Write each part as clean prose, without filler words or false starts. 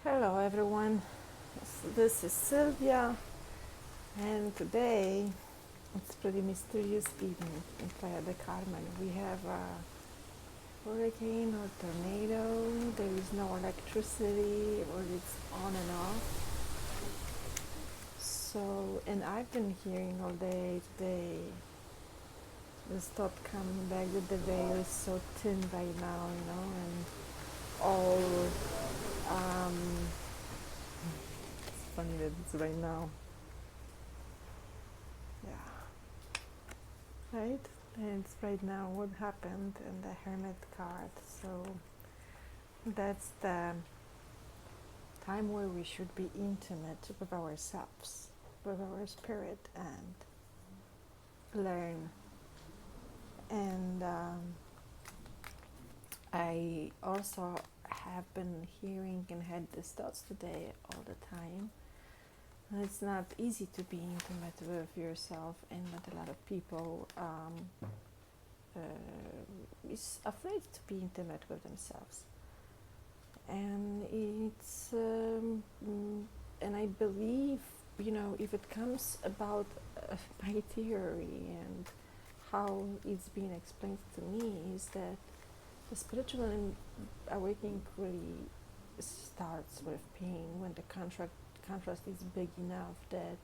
Hello everyone, this is Sylvia, and today it's a pretty mysterious evening in Playa del Carmen. We have a hurricane or tornado, there is no electricity or it's on and off. So, and I've been hearing all day today, the stop coming back that the veil is so thin right now, and all, um, it's funny that it's right now, yeah. Right? And it's right now what happened in the Hermit card. So that's the time where we should be intimate with ourselves, with our spirit, and learn. And I also have been hearing and had these thoughts today all the time. It's not easy to be intimate with yourself, and not a lot of people is afraid to be intimate with themselves. And and I believe, if it comes about my theory and how it's being explained to me, is that the spiritual awakening really starts with pain when the contrast is big enough that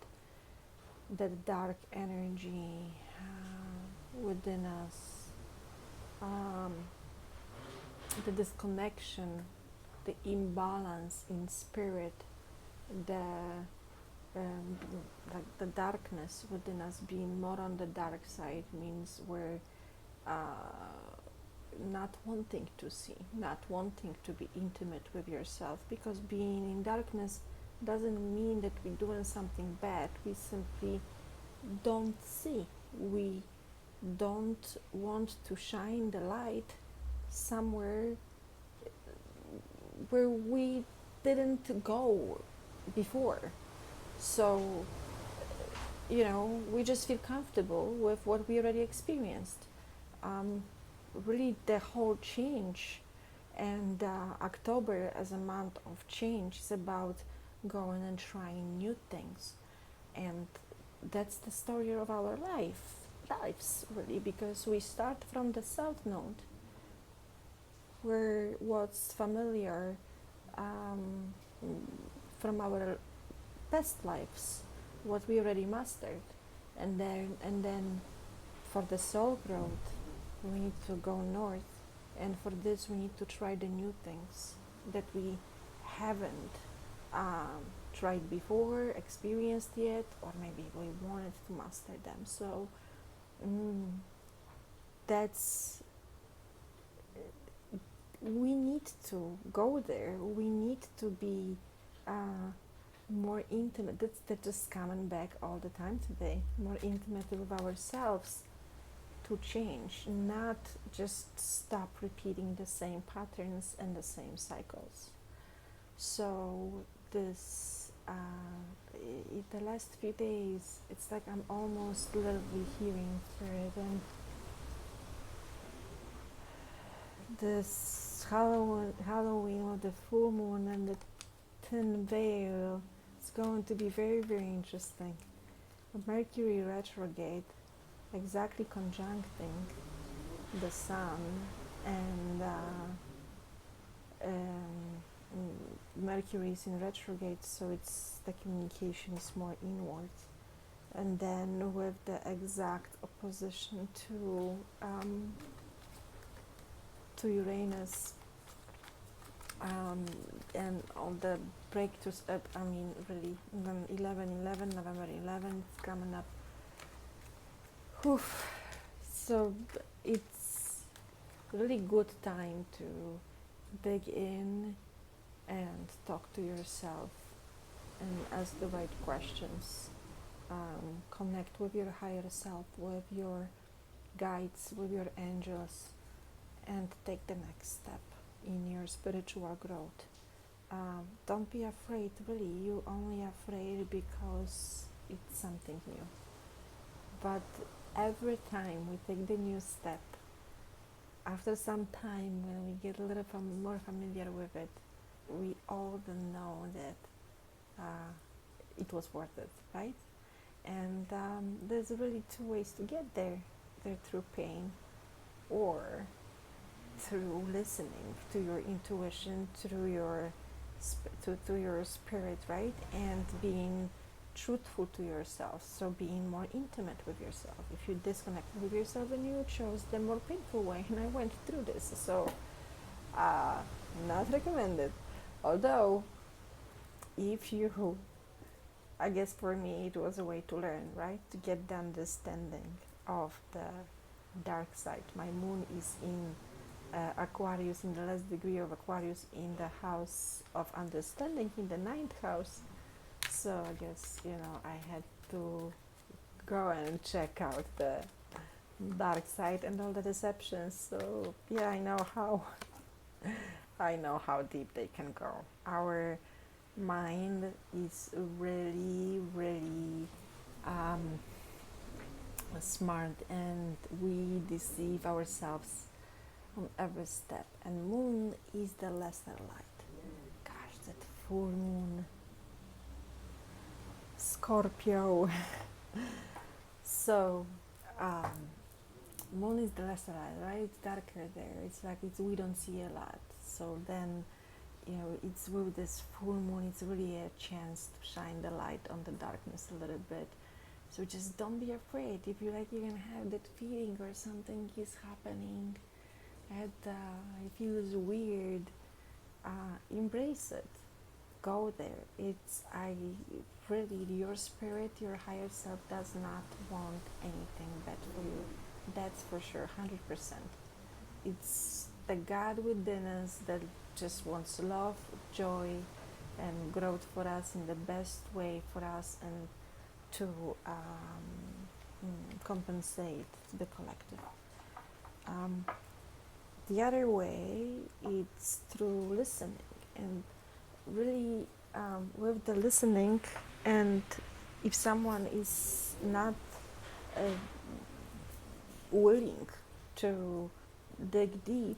dark energy within us, um, the disconnection, the imbalance in spirit, the um, like the darkness within us being more on the dark side means we're not wanting to see, not wanting to be intimate with yourself, because being in darkness doesn't mean that we're doing something bad. We simply don't see. We don't want to shine the light somewhere where we didn't go before. So, we just feel comfortable with what we already experienced. Um, Really, the whole change, and October as a month of change is about going and trying new things. And that's the story of our lives, really, because we start from the south node, where what's familiar um, from our past lives, what we already mastered, and then for the soul growth, we need to go north, and for this we need to try the new things that we haven't tried before, experienced yet, or maybe we wanted to master them. So mm, that's we need to go there. We need to be more intimate. That's just coming back all the time today. More intimate with ourselves, to change, not just stop repeating the same patterns and the same cycles. So this the last few days, it's like I'm almost literally hearing through it, and this Halloween with the full moon and the thin veil, it's going to be very, very interesting. Mercury retrograde, exactly conjuncting the sun, and Mercury is in retrograde, so it's the communication is more inwards. And then with the exact opposition to Uranus, and all the breakthroughs up. I mean, really, then 11/11, November 11th coming up. Whew. So it's really good time to dig in and talk to yourself and ask the right questions. Connect with your higher self, with your guides, with your angels, and take the next step in your spiritual growth. Don't be afraid, really. You're only afraid because it's something new. But every time we take the new step, after some time, when we get a little more familiar with it, we all know that it was worth it, right? And there's really two ways to get there. They're through pain or through listening to your intuition, through your to your spirit, right? And being truthful to yourself, so being more intimate with yourself. If you disconnect with yourself, then you chose the more painful way, and I went through this, so uh, not recommended. Although, if you, I guess for me, it was a way to learn, right? To get the understanding of the dark side. My moon is in Aquarius, in the last degree of Aquarius, in the house of understanding, in the ninth house. So I guess, I had to go and check out the dark side and all the deceptions. So yeah, I know how deep they can go. Our mind is really, really smart, and we deceive ourselves on every step. And moon is the lesser light. Gosh, that full moon, Scorpio. So moon is the lesser light, right? It's darker there. It's like we don't see a lot. So then, it's with this full moon, it's really a chance to shine the light on the darkness a little bit. So just don't be afraid. If you like, you can have that feeling or something is happening and it feels weird. Embrace it. Go there. Your spirit, your higher self does not want anything bad for you. That's for sure, 100%. It's the God within us that just wants love, joy, and growth for us in the best way for us, and to compensate the collective. The other way, it's through listening, and really with the listening, and if someone is not uh, willing to dig deep,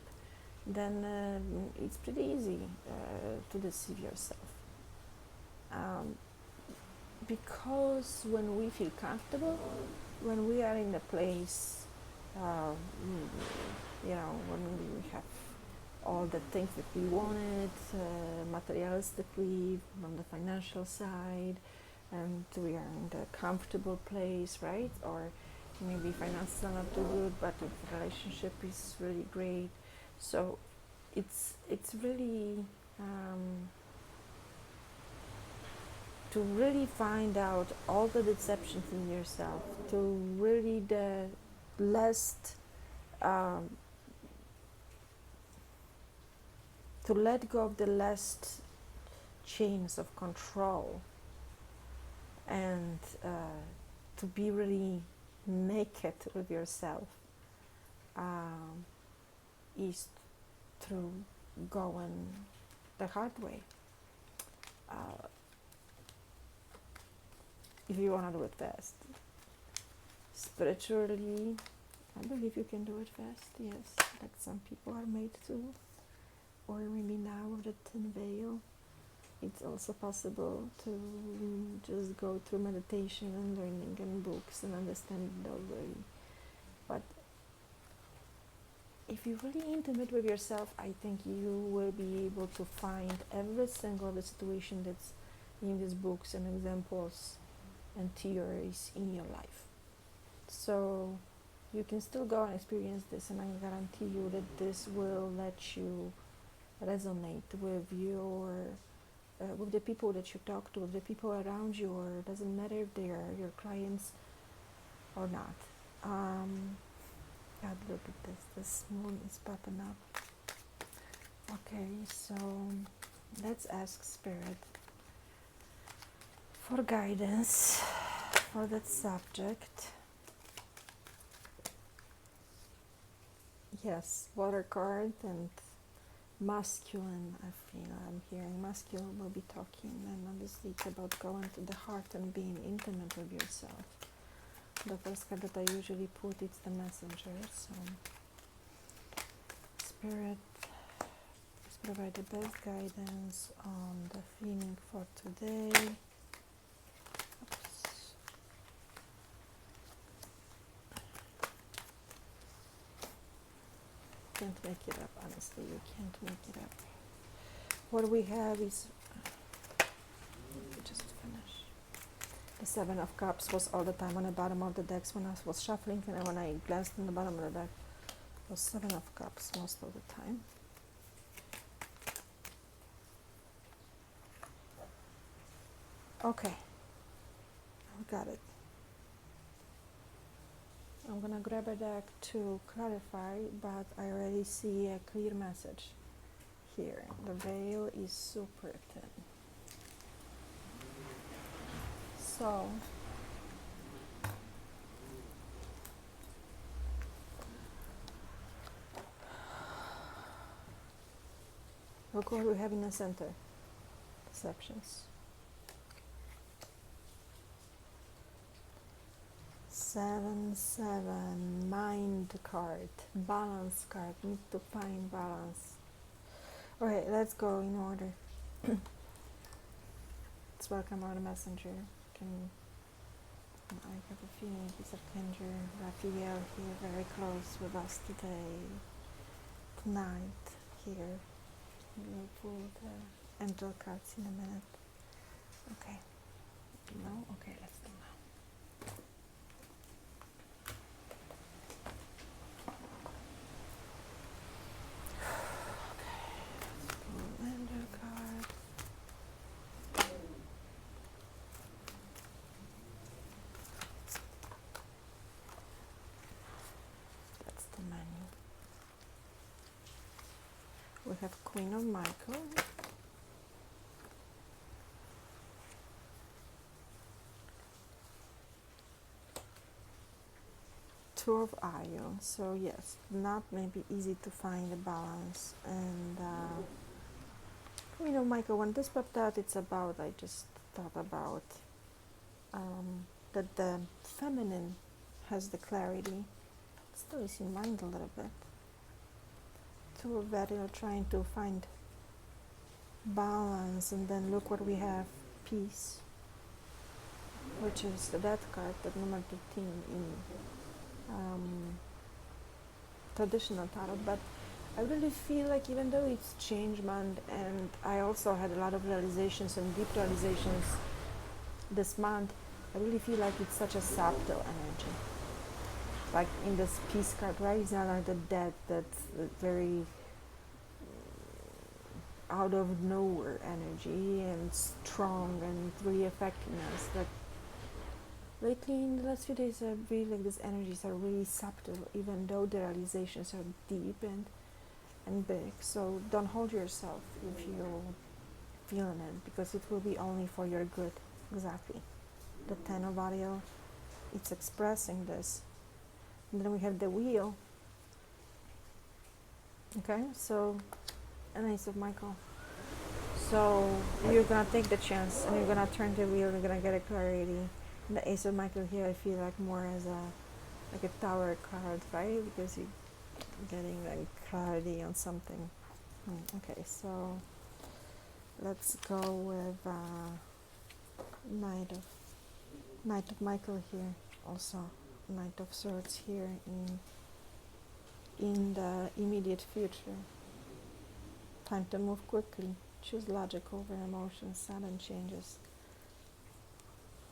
then it's pretty easy to deceive yourself. Because when we feel comfortable, when we are in a place, when we have all the things that we wanted, materialistically, on the financial side, and we are in the comfortable place, right? Or maybe finances are not too good, but the relationship is really great. So it's really to really find out all the deceptions in yourself, to really the less to let go of the last chains of control, and to be really naked with yourself, is through going the hard way. If you want to do it fast. Spiritually, I believe you can do it fast, yes, like some people are made to. Or maybe now with the thin veil, it's also possible to just go through meditation and learning and books and understand it already. But if you're really intimate with yourself, I think you will be able to find every single of the situation that's in these books and examples and theories in your life. So you can still go and experience this, and I guarantee you that this will let you resonate with your with the people that you talk to, with the people around you, or it doesn't matter if they are your clients or not. God, look at this. This moon is popping up. Okay, so let's ask Spirit for guidance for that subject. Yes, water card and masculine. I'm hearing masculine will be talking, and obviously it's about going to the heart and being intimate with yourself. The first card that I usually put, it's the messenger. So provide the best guidance on the feeling for today. Oops. Can't make it up, honestly, you can't make it up. What we have is, just finish. The Seven of Cups was all the time on the bottom of the decks when I was shuffling, and when I glanced in the bottom of the deck, it was Seven of Cups most of the time. Okay, we got it. I'm gonna grab a deck to clarify, but I already see a clear message here. The veil is super thin. So, look what we have in the center. Perceptions. 7-7, mind card, balance card, need to find balance. Okay, let's go in order. Let's welcome our messenger. I have a feeling it's Archangel Raphael here, very close with us today, tonight, here. We'll pull the angel cards in a minute. Okay. No? Okay, let's do now. Card. That's the menu. We have Queen of Michael. Two of Iron. So yes, not maybe easy to find a balance. And Queen of Michael, when this popped out, it's about, I just thought about that the feminine has the clarity. Still is in mind a little bit. Two of Beryl trying to find balance, and then look what we have, peace, which is the death card, that number 13 in traditional tarot. But I really feel like even though it's change month, and I also had a lot of realizations and deep realizations this month, I really feel like it's such a subtle energy. Like in this peace card, right? It's not like the death that's very out of nowhere energy and strong and really affecting us. But lately, in the last few days, I feel like these energies are really subtle, even though the realizations are deep and big. So don't hold yourself if you're feeling it, because it will be only for your good. Exactly. The Ten of Ariel, it's expressing this. And then we have the Wheel. Okay, so an Ace of Michael. So you're gonna take the chance and you're gonna turn the wheel, you're gonna get a clarity. And the Ace of Michael here, I feel like more as a tower card, right? Because you're getting like clarity on something. Okay, so let's go with Knight of Michael here, also Knight of Swords here in the immediate future. Time to move quickly. Choose logic over emotion. Sudden changes.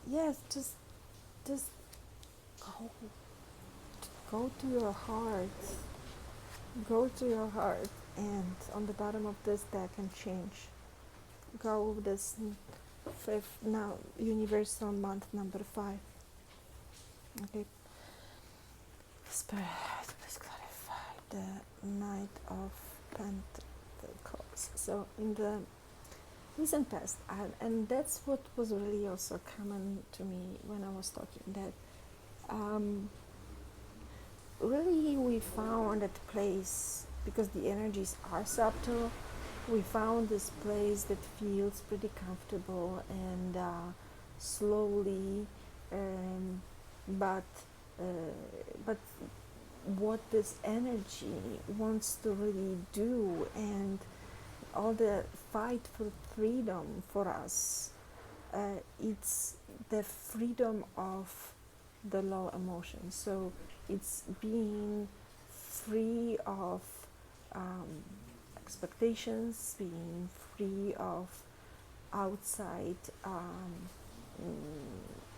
Yes, just go to your heart. Go to your heart, and on the bottom of this deck and change. Go with this fifth now universal month number 5. Okay. Spirit, please clarify the Knight of Pentacles. So in the recent past, and that's what was really also common to me when I was talking, that really we found that place, because the energies are subtle, we found this place that feels pretty comfortable, and slowly, but what this energy wants to really do, and all the fight for freedom for us, it's the freedom of the low emotions. So it's being free of um, expectations, being free of outside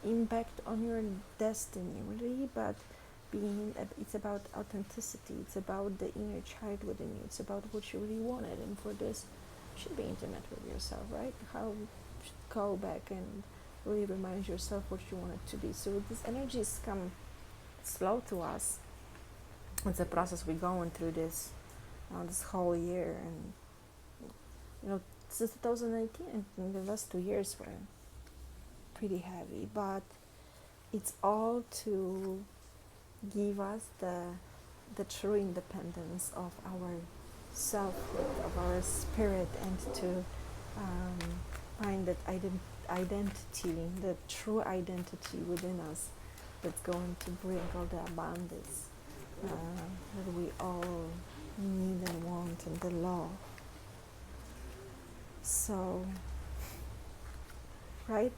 impact on your destiny, really, but it's about authenticity. It's about the inner child within you. It's about what you really wanted, and for this, you should be intimate with yourself, right? How you should go back and really remind yourself what you want it to be. So these energies come slow to us. It's a process we're going through this whole year, and since 2019, and the last 2 years were pretty heavy, but it's all to give us the true independence of our selfhood, of our spirit, and to find that identity, the true identity within us, that's going to bring all the abundance that we all need and want, and the love. So, right?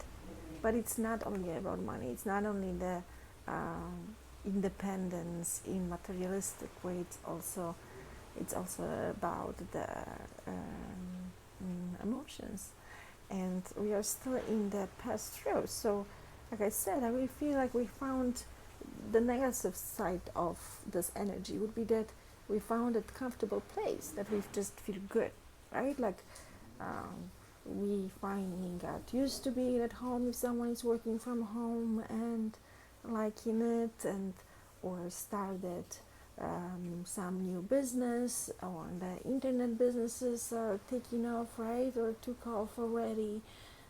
But it's not only about money. It's not only the independence in materialistic way. It's also about the emotions, and we are still in the past through. So, like I said, I really feel like we found the negative side of this energy would be that we found a comfortable place that we just feel good, right? Like we finally got used to being at home if someone is working from home and liking it, and or started some new business, or the internet businesses are taking off, right, or took off already.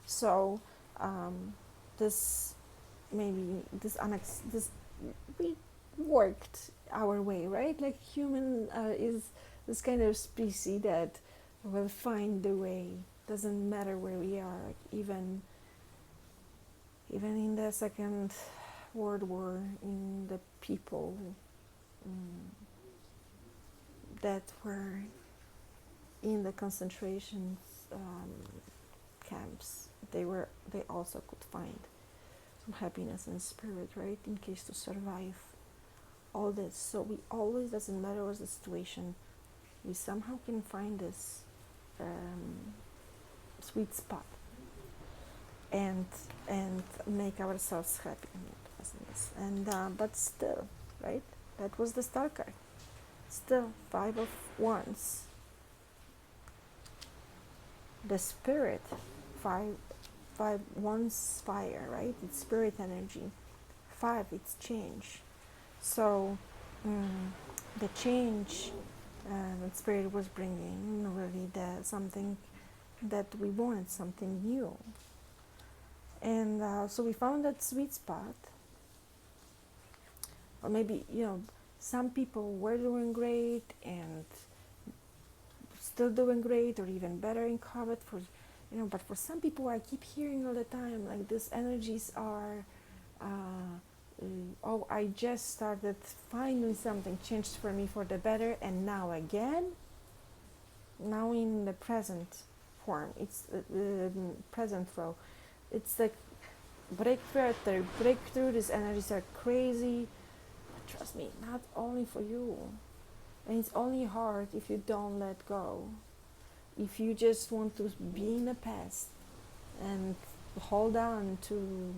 So this maybe this we worked our way, right? Like human is this kind of species that will find the way. Doesn't matter where we are. Like even in the Second World War, in the people that were in the concentration camps, they also could find some happiness and spirit, right, in case to survive all this. So we always, doesn't matter what the situation, we somehow can find this sweet spot and make ourselves happy in it. And but still, right, that was the star card. Still, 5 of Wands, the spirit, five Wands, fire, right? It's spirit energy. 5, it's change. So the change that spirit was bringing, really, something that we wanted, something new. And so we found that sweet spot. Or maybe, some people were doing great and still doing great, or even better in COVID. But for some people, I keep hearing all the time, like, these energies are, I just started finally, something changed for me for the better, and now again, now in the present form, it's present flow. It's like breakthrough after breakthrough. These energies are crazy. But trust me, not only for you. And it's only hard if you don't let go. If you just want to be in the past and hold on to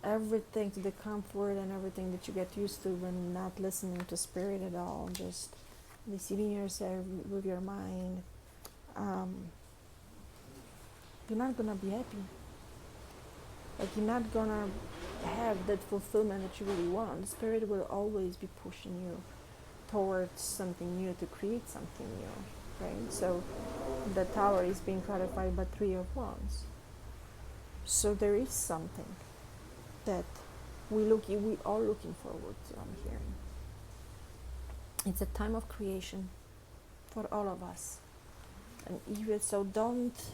everything, to the comfort and everything that you get used to, when not listening to spirit at all, just deceiving yourself with your mind, you're not gonna be happy. Like, you're not gonna have that fulfillment that you really want. The spirit will always be pushing you towards something new, to create something new, right? So the Tower is being clarified by 3 of Wands. So there is something that we are looking forward to, I'm hearing. It's a time of creation for all of us. And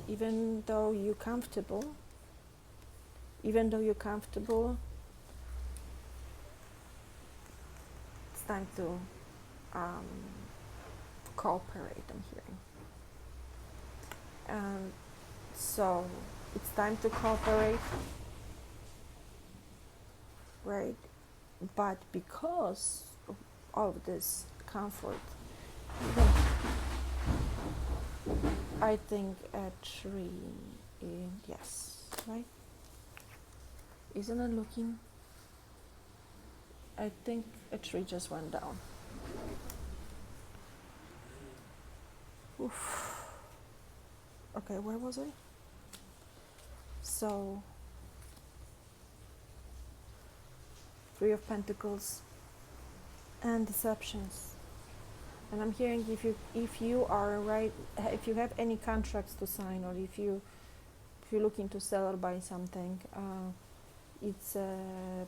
even though you're comfortable, it's time to cooperate, I'm hearing. And so it's time to cooperate, right? But because of this comfort, I think a tree, yes, right? Isn't it looking? I think a tree just went down. Oof. Okay, where was I? So, Three of Pentacles and deceptions. And I'm hearing if you are right, if you have any contracts to sign, or if you're looking to sell or buy something, it's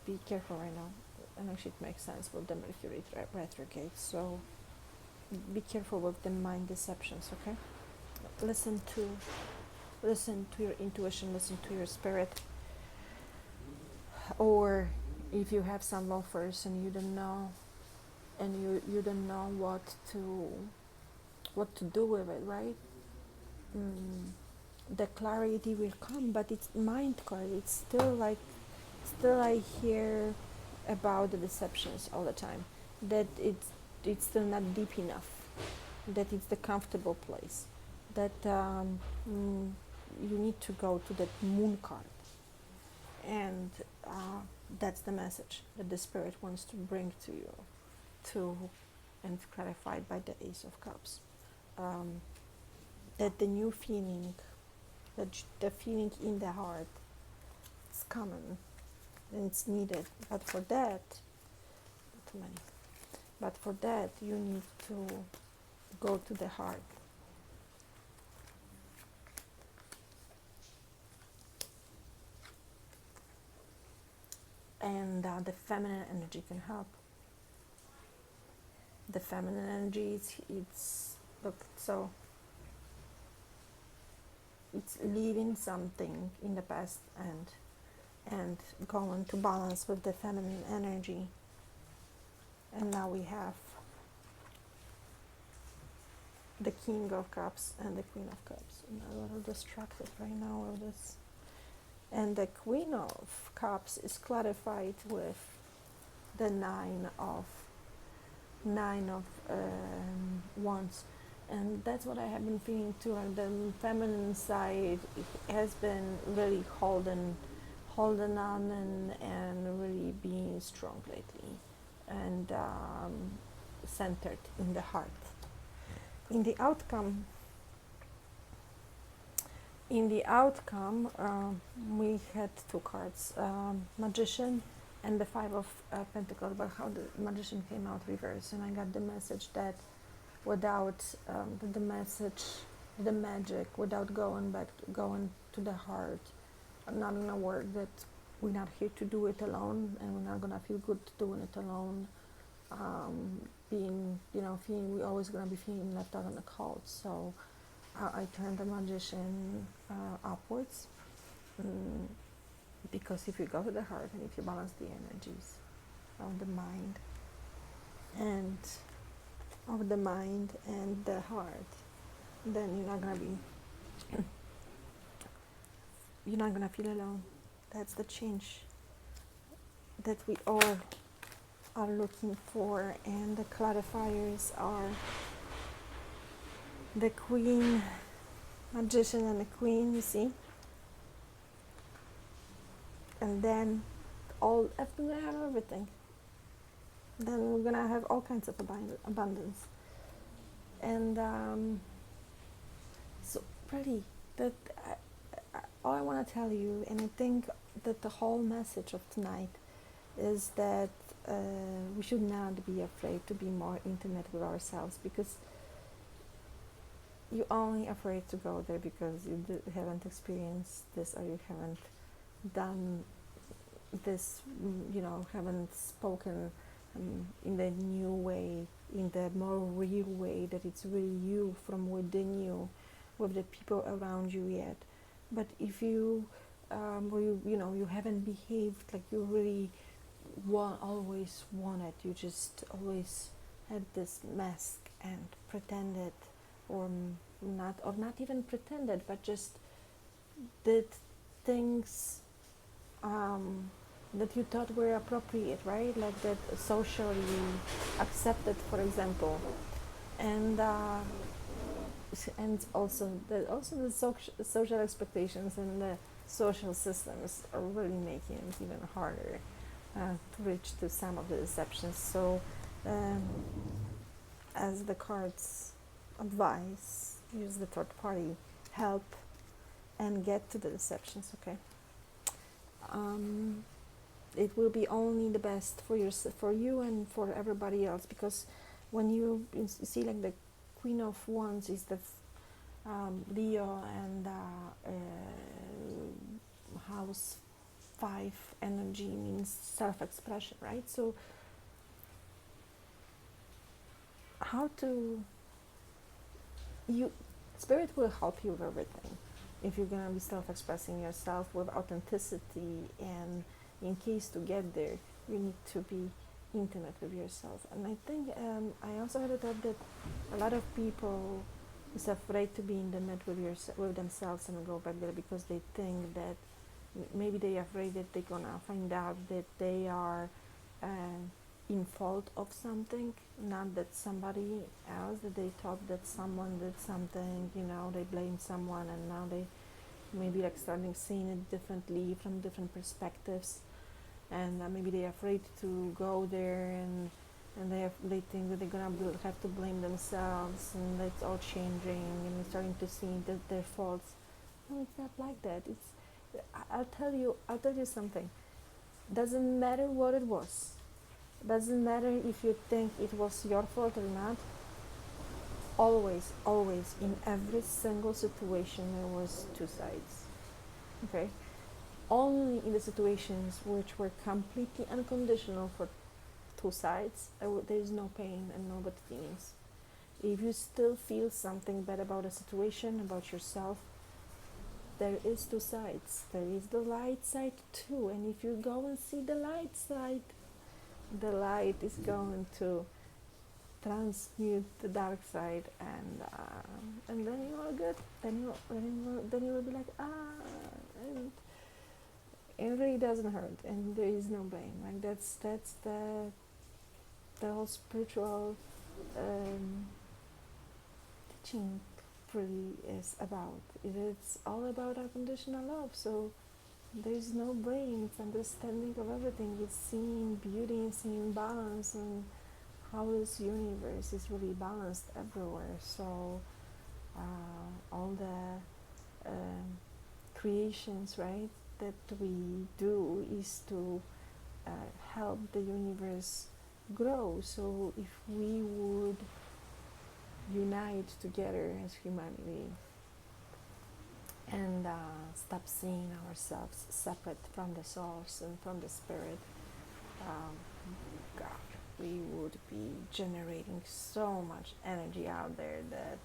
be careful right now. And actually, it makes sense with the Mercury retrograde. So be careful with the mind deceptions. Okay, listen to your intuition, listen to your spirit. Or if you have some offers and you don't know, and you don't know what to do with it, right? The clarity will come, but it's mind card. It's still I hear about the deceptions all the time. That it's still not deep enough. That it's the comfortable place. That you need to go to that moon card, and that's the message that the spirit wants to bring to you, and it's clarified by the Ace of Cups. That the new feeling, the feeling in the heart, it's coming and it's needed. But for that, too many. But for that, you need to go to the heart. And the feminine energy can help. The feminine energy, it's look, so it's leaving something in the past and going to balance with the feminine energy. And now we have the King of Cups and the Queen of Cups. I'm a little distracted right now with this. And the Queen of Cups is clarified with the Nine of Wands. And that's what I have been feeling too. Like the feminine side has been really holding on and really being strong lately, and centered in the heart. In the outcome, we had two cards, Magician and the Five of Pentacles, but how the Magician came out reversed, and I got the message that without the magic, without going to the heart, not gonna work. That we're not here to do it alone, and we're not gonna feel good doing it alone. Feeling we're always gonna be feeling left out in the cold. So I turned the Magician upwards, because if you go to the heart and if you balance the energies of the mind and the heart, then you're not gonna feel alone. That's the change that we all are looking for, and the clarifiers are the Queen, Magician, and the Queen. You see, and then we're gonna have everything. Then we're gonna have all kinds of abundance, and so really, that all I want to tell you, and I think that the whole message of tonight is that we should not be afraid to be more intimate with ourselves, because you're only afraid to go there because you haven't experienced this, or you haven't done this, haven't spoken in the new way, in the more real way, that it's really you from within you, with the people around you yet. But if you you haven't behaved like you really always wanted, you just always had this mask and pretended, or not even pretended, but just did things that you thought were appropriate, right? Like that socially accepted, for example, and the social expectations and the social systems are really making it even harder to reach to some of the deceptions. So, um, as the cards advise, use the third party help and get to the deceptions. Okay. Um, it will be only the best for you and for everybody else, because when you see like the Queen of Wands is the Leo, and house 5 energy means self-expression, right? So how to you spirit will help you with everything if you're gonna be self-expressing yourself with authenticity, and in case to get there you need to be intimate with yourself. And I think I also had a thought that a lot of people is afraid to be intimate with themselves and go back there, because they think that maybe they're afraid that they're gonna find out that they are in fault of something, not that somebody else, that they thought that someone did something, they blame someone, and now they maybe like starting seeing it differently from different perspectives, and maybe they're afraid to go there, and they think that they're gonna have to blame themselves, and it's all changing, and they're starting to see their faults. No, it's not like that. I'll tell you something. Doesn't matter what it was. Doesn't matter if you think it was your fault or not. Always, always, in every single situation, there was two sides. Okay? Only in the situations which were completely unconditional for two sides, there is no pain and no bad feelings. If you still feel something bad about a situation, about yourself, there is two sides. There is the light side too, and if you go and see the light side, the light is going to transmute the dark side, and then you are good. Then you will be like, and it really doesn't hurt, and there is no blame. Like that's the whole spiritual teaching really is about. It's all about unconditional love. So there's no blame. It's understanding of everything. It's seeing beauty, seeing balance, and how this universe is really balanced everywhere. So all the creations, right, that we do is to help the universe grow. So if we would unite together as humanity and stop seeing ourselves separate from the source and from the spirit, God, we would be generating so much energy out there that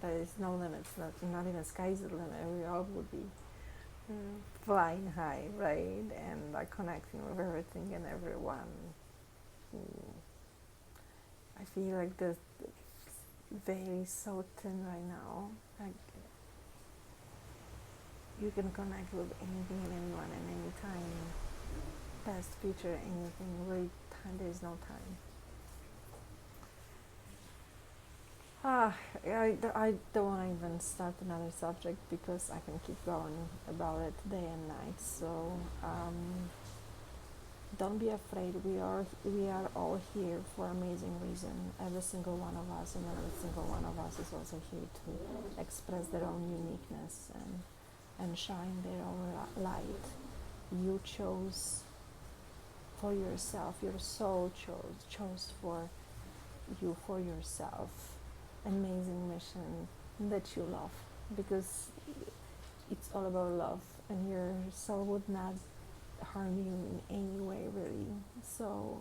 there is no limits, not even sky's the limit. We all would be flying high, right? And connecting with everything and everyone. I feel like the veil is so thin right now. Like you can connect with anything and anyone at any time, past, future, anything. Really, there is no time. I don't want to even start another subject because I can keep going about it day and night. So don't be afraid. We are all here for an amazing reason. Every single one of us, and every single one of us is also here to express their own uniqueness and shine their own light. You chose for yourself. Your soul chose for yourself. Amazing mission that you love, because it's all about love, and your soul would not harm you in any way, really. So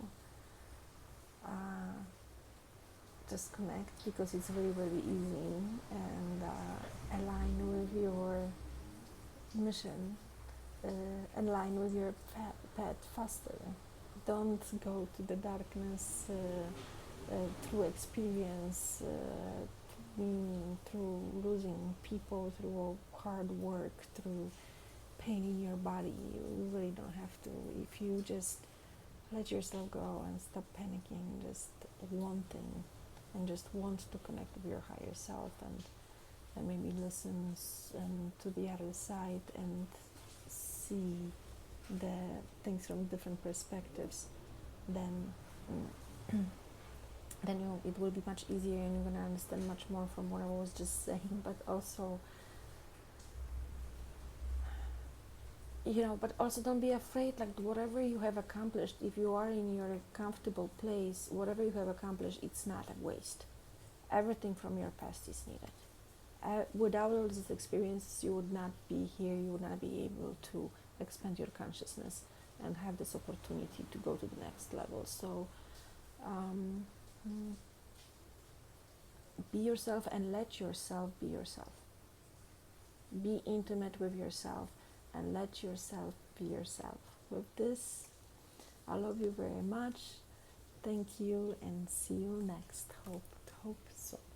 just connect, because it's really, really easy, and align with your mission, align with your path faster. Don't go to the darkness through experience, through losing people, through hard work, through pain in your body. You really don't have to. If you just let yourself go and stop panicking, just wanting, and just want to connect with your higher self, and maybe listen to the other side and see the things from different perspectives, then it will be much easier, and you're going to understand much more from what I was just saying. But also, but also don't be afraid. Like, whatever you have accomplished, if you are in your comfortable place, whatever you have accomplished, it's not a waste. Everything from your past is needed. Without all these experiences, you would not be here, you would not be able to expand your consciousness and have this opportunity to go to the next level. So be yourself and let yourself be yourself. Be intimate with yourself and let yourself be yourself. With this, I love you very much. Thank you, and see you next. Hope so.